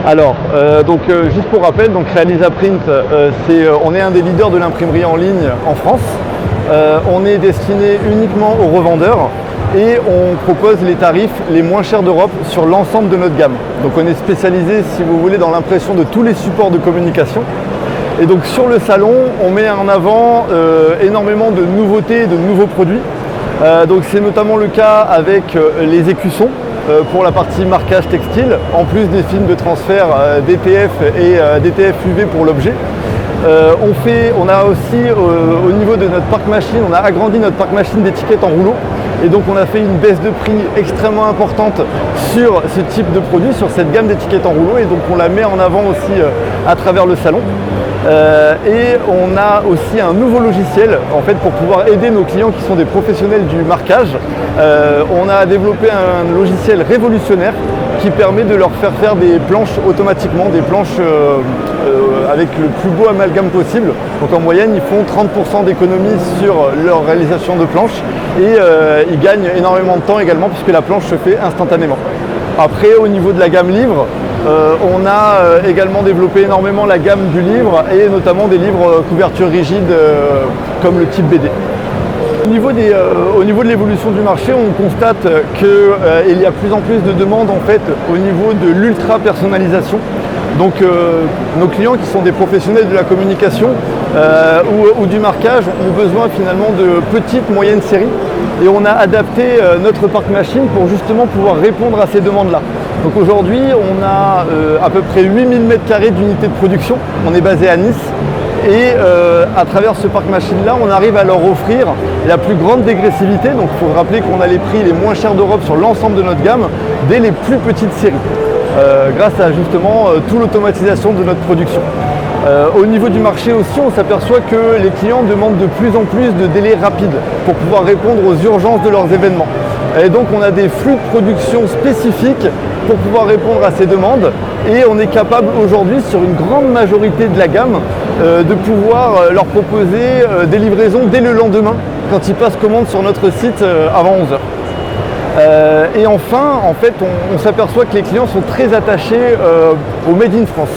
Juste pour rappel, donc Realisaprint, on est un des leaders de l'imprimerie en ligne en France. On est destiné uniquement aux revendeurs et on propose les tarifs les moins chers d'Europe sur l'ensemble de notre gamme. Donc on est spécialisé, si vous voulez, dans l'impression de tous les supports de communication. Et donc sur le salon, on met en avant énormément de nouveautés et de nouveaux produits. Donc c'est notamment le cas avec les écussons pour la partie marquage textile, en plus des films de transfert DTF et DTF UV pour l'objet. On a aussi au niveau de notre parc machine, on a agrandi notre parc machine d'étiquettes en rouleau. Et donc on a fait une baisse de prix extrêmement importante sur ce type de produit, sur cette gamme d'étiquettes en rouleau, et donc on la met en avant aussi à travers le salon. Et on a aussi un nouveau logiciel en fait pour pouvoir aider nos clients qui sont des professionnels du marquage. On a développé un logiciel révolutionnaire qui permet de leur faire des planches automatiquement, des planches avec le plus beau amalgame possible. Donc en moyenne, ils font 30% d'économie sur leur réalisation de planches et ils gagnent énormément de temps également puisque la planche se fait instantanément. Après, au niveau de la gamme livre, on a également développé énormément la gamme du livre et notamment des livres couverture rigide comme le type BD. Au niveau de l'évolution du marché, on constate qu'il y a plus en plus de demandes en fait, au niveau de l'ultra personnalisation. Donc nos clients qui sont des professionnels de la communication ou du marquage ont besoin finalement de petites, moyennes séries. Et on a adapté notre parc machine pour justement pouvoir répondre à ces demandes-là. Donc aujourd'hui, on a à peu près 8000 m² d'unités de production. On est basé à Nice. Et à travers ce parc machine-là, on arrive à leur offrir la plus grande dégressivité. Donc il faut rappeler qu'on a les prix les moins chers d'Europe sur l'ensemble de notre gamme, dès les plus petites séries, grâce à justement toute l'automatisation de notre production. Au niveau du marché aussi, on s'aperçoit que les clients demandent de plus en plus de délais rapides pour pouvoir répondre aux urgences de leurs événements. Et donc on a des flux de production spécifiques pour pouvoir répondre à ces demandes et on est capable aujourd'hui sur une grande majorité de la gamme de pouvoir leur proposer des livraisons dès le lendemain quand ils passent commande sur notre site avant 11 h. Et enfin, en fait, on s'aperçoit que les clients sont très attachés au Made in France.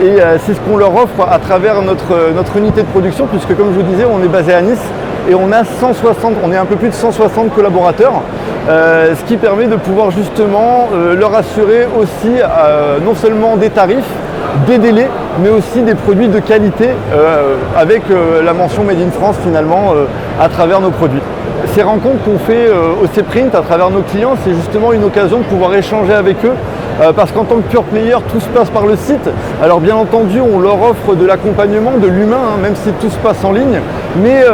Et c'est ce qu'on leur offre à travers notre unité de production, puisque comme je vous disais, on est basé à Nice et on est un peu plus de 160 collaborateurs, ce qui permet de pouvoir justement leur assurer aussi non seulement des tarifs, des délais, mais aussi des produits de qualité avec la mention Made in France finalement à travers nos produits. Ces rencontres qu'on fait au C-Print à travers nos clients, c'est justement une occasion de pouvoir échanger avec eux parce qu'en tant que pure player, tout se passe par le site. Alors bien entendu, on leur offre de l'accompagnement, de l'humain, même si tout se passe en ligne, mais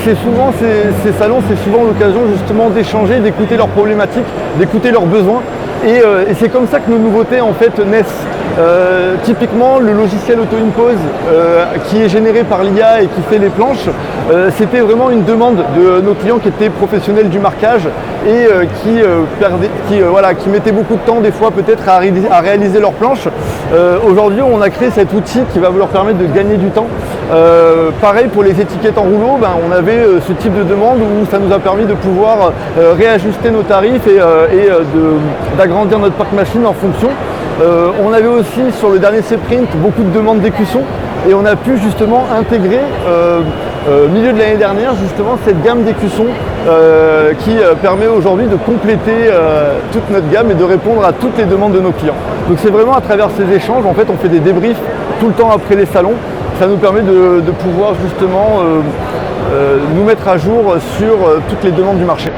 souvent ces salons, c'est souvent l'occasion justement d'échanger, d'écouter leurs problématiques, d'écouter leurs besoins. Et c'est comme ça que nos nouveautés en fait naissent. Typiquement le logiciel auto-impose qui est généré par l'IA et qui fait les planches, c'était vraiment une demande de nos clients qui étaient professionnels du marquage et qui mettaient beaucoup de temps des fois peut-être à réaliser leurs planches. Aujourd'hui on a créé cet outil qui va leur permettre de gagner du temps. Pareil pour les étiquettes en rouleau, on avait ce type de demande où ça nous a permis de pouvoir réajuster nos tarifs et d'agrandir notre parc machine en fonction. On avait aussi sur le dernier C-Print beaucoup de demandes d'écussons et on a pu justement intégrer au milieu de l'année dernière justement cette gamme d'écussons qui permet aujourd'hui de compléter toute notre gamme et de répondre à toutes les demandes de nos clients. Donc c'est vraiment à travers ces échanges, en fait on fait des débriefs tout le temps après les salons. Ça nous permet de pouvoir justement nous mettre à jour sur toutes les demandes du marché.